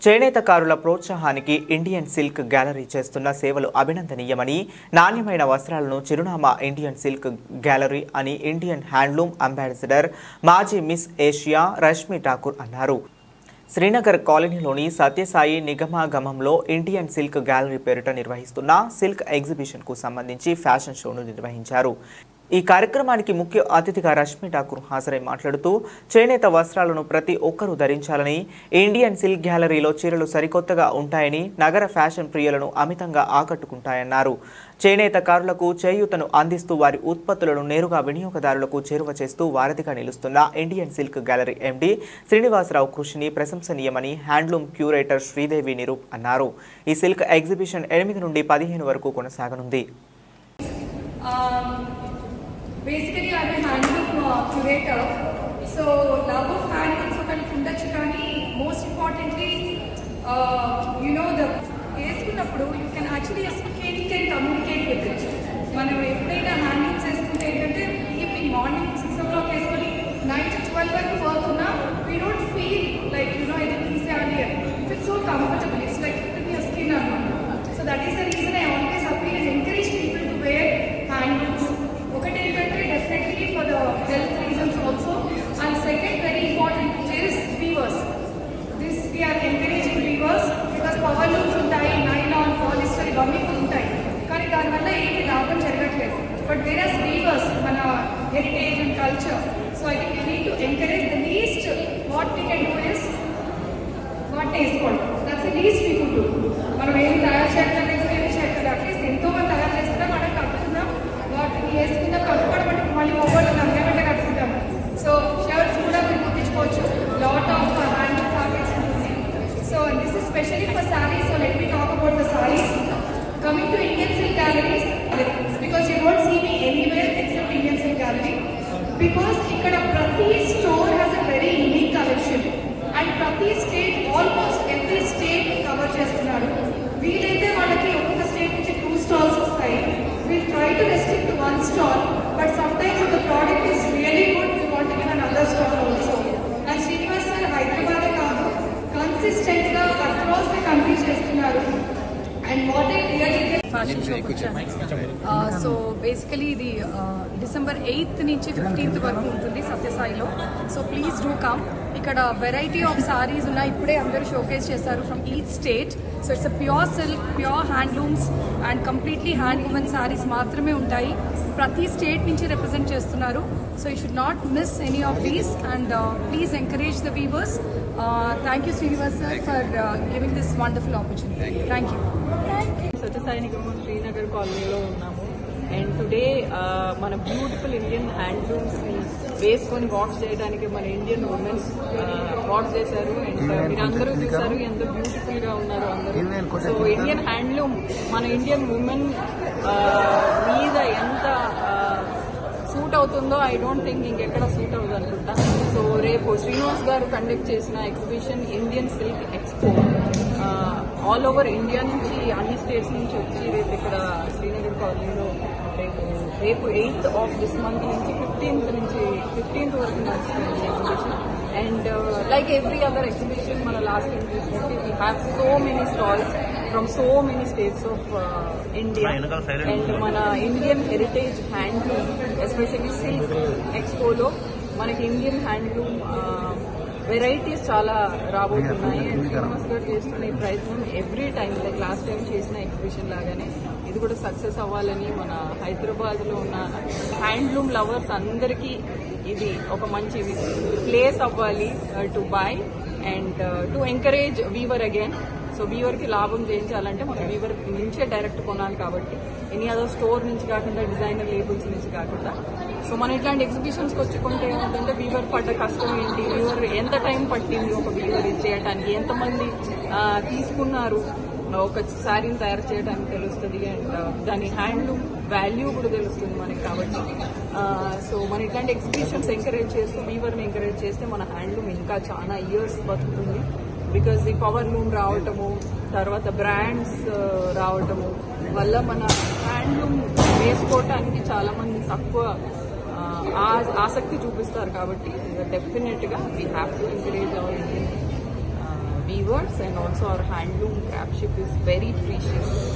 చేనేతకారుల ప్రోత్సాహానికి Indian silk gallery చేస్తున్న సేవలు అభినందనీయమని, నాణ్యమైన వస్త్రాలను చిరునామా ఇండియన్ సిల్క్ గ్యాలరీ అని ఇండియన్ హ్యాండ్లూమ్ అంబాసిడర్ మాజీ మిస్ ఏషియా రష్మి ఠాకూర్ అన్నారు. శ్రీనగర్ కాలనీలోని సత్యసాయి నిగమాగమంలో ఇండియన్ సిల్క్ గ్యాలరీ పేరిట నిర్వహిస్తున్న సిల్క్ ఎగ్జిబిషన్కు సంబంధించి ఫ్యాషన్ షోను నిర్వహించారు. ఈ కార్యక్రమానికి ముఖ్య అతిథిగా రష్మి ఠాకూర్ హాజరై మాట్లాడుతూ, చేనేత వస్త్రాలను ప్రతి ఒక్కరూ ధరించాలని, ఇండియన్ సిల్క్ గ్యాలరీలో చీరలు సరికొత్తగా ఉంటాయని, నగర ఫ్యాషన్ ప్రియులను అమితంగా ఆకట్టుకుంటాయన్నారు. చేనేతకారులకు చేయూతను అందిస్తూ వారి ఉత్పత్తులను నేరుగా వినియోగదారులకు చేరువ చేస్తూ వారధిగా నిలుస్తున్న Indian silk gallery MD Srinivasarao కృషిని ప్రశంసనీయమని హ్యాండ్లూమ్ క్యూరేటర్ శ్రీదేవి నిరూప్ అన్నారు. ఈ సిల్క్ ఎగ్జిబిషన్ 8 నుండి 15 వరకు కొనసాగనుంది. Basically, I'm a handloom curator. So, love of handlooms ఒకటి ఉండొచ్చు, కానీ most importantly, the వేసుకున్నప్పుడు you can actually communicate with it. మనం ఎప్పుడైనా హ్యాండ్లూమ్స్ వేసుకుంటే ఏంటంటే ఈవినింగ్ మార్నింగ్ 6 o'clock వేసుకొని నైట్ 12 వరకు వర్క్ ఉన్నా we don't feel like ఇది తీసేయాలి. It's so comfortable. It's like putting your skin on. So that is the reason I always appeal and encourage people to wear handlooms. Definitely for the health reasons also, and second very important is weavers. This we are encouraging weavers because power looms untai, nylon, polyester ivanni untai, kani dani valla enti labam jaragatledu. But whereas weavers mana heritage and culture, so I think we need to encourage. The least what we can do is what is called, that's the least we could do. Manam em tayaru cheyalani at least ento man tayaru chestunna manam kattunnam వాటిని వేసుకున్న కట్టుకోవడం మళ్ళీ mobile నమ్మేమంటే కట్టుకుంటాము. So shirts కూడా మీరు కుట్టించుకోవచ్చు. Lot of hand fabrics ఉంటుంది. So this is specially for saris. So let me talk about the saris. Coming to Indian silk galleries, because you don't see me anywhere except Indian silk gallery, because ఇక్కడ ప్రతి store has a very unique collection and ప్రతి state almost every state cover చేస్తున్నారు. వీలైతే వాళ్ళకి ఒక్కొక్క state నుంచి 2 stalls వస్తాయి. We'll try to restrict to 1 stall, but sometimes if the product is really good, we want to give another stall also. And Srinivas sir, Hyderabad kaadu, consistent ga across the country chestunnaru. And what I really fashion show so basically the December 8th నుంచి 15th వరకు ఉంటుంది సత్యసాయిలో. So please do come. ఇక్కడ variety of saris ఉన్నాయి, ఇప్పుడే అందరూ showcase చేశారు from each state. So it's a pure silk, pure handlooms and completely hand woven saris మాత్రమే ఉంటాయి. ప్రతి స్టేట్ నుంచి రిప్రజెంట్ చేస్తున్నారు. So you should not miss any of these and please encourage the weavers. Thank you Srinivas sir for giving this wonderful opportunity. Thank you. Satyasai Nigamam Srinagar కాలనీలో ఉన్నాము. And today మన beautiful Indian హ్యాండ్లూమ్స్ని వేసుకొని walk చేయడానికి మన ఇండియన్ ఉమెన్ వాక్ చేశారు. And మీరు అందరూ చూసారు ఎంత బ్యూటిఫుల్ గా ఉన్నారు అందరూ. సో ఇండియన్ హ్యాండ్లూమ్ మన ఇండియన్ ఉమెన్ మీద ఎంత సూట్ అవుతుందో ఐ డోంట్ థింక్ ఇంకెక్కడ సూట్ అవుతుంది అనుకుంటా. సో రేపు శ్రీనివాస్ గారు కండక్ట్ చేసిన exhibition Indian silk expo all over India నుంచి అన్ని స్టేట్స్ నుంచి వచ్చి రేపు ఇక్కడ శ్రీనగర్ కాలనీలో రేపు 8th of this month నుంచి 15th వరకు నడుస్తుంది exhibition. And like every other exhibition మన లాస్ట్ టైం చూసినట్టు we have so many stalls from so many states of India. And మన Indian heritage handloom especially silk ఎక్స్పోలో మనకి ఇండియన్ హ్యాండ్లూమ్ వెరైటీస్ చాలా రాబోతున్నాయి. అండ్ శ్రీనివాస్ గారు చేస్తున్న ఈ ప్రయత్నం every time like last time చేసిన ఎగ్జిబిషన్ లాగానే ఇది కూడా సక్సెస్ అవ్వాలని, మన హైదరాబాద్ లో ఉన్న హ్యాండ్లూమ్ లవర్స్ అందరికీ ఇది ఒక మంచి ప్లేస్ అవ్వాలి to buy and to encourage weaver again. So వీవర్కి లాభం చేయించాలంటే మనం వీవర్ నుంచే డైరెక్ట్ కొనాలి కాబట్టి ఎనీ అదర్ స్టోర్ నుంచి కాకుండా, డిజైనర్ లేబుల్స్ నుంచి కాకుండా. సో మనం ఇట్లాంటి ఎగ్జిబిషన్స్కి వచ్చి కొంటే ఏమంటుంటే వీవర్ పడ్డ కష్టం ఏంటి, వీవర్ ఎంత టైం పట్టింది ఒక వీవర్ చేయడానికి, ఎంతమంది తీసుకున్నారు ఒక శారీని తయారు చేయడానికి తెలుస్తుంది. అండ్ దాని హ్యాండ్లూమ్ వాల్యూ కూడా తెలుస్తుంది మనకి. కాబట్టి సో మన ఇట్లాంటి ఎగ్జిబిషన్స్ ఎంకరేజ్ చేస్తూ వీవర్ని ఎంకరేజ్ చేస్తే మన హ్యాండ్లూమ్ ఇంకా చాలా ఇయర్స్ బతుకుతుంది. బికాజ్ ఈ పవర్ లూమ్ రావటము, తర్వాత బ్రాండ్స్ రావటము వల్ల మన హ్యాండ్లూమ్ వేసుకోవటానికి చాలా మంది తక్కువ ఆసక్తి చూపిస్తారు. కాబట్టి డెఫినెట్ గా we have to encourage our Indian weavers, and also our handloom craftsmanship is very precious.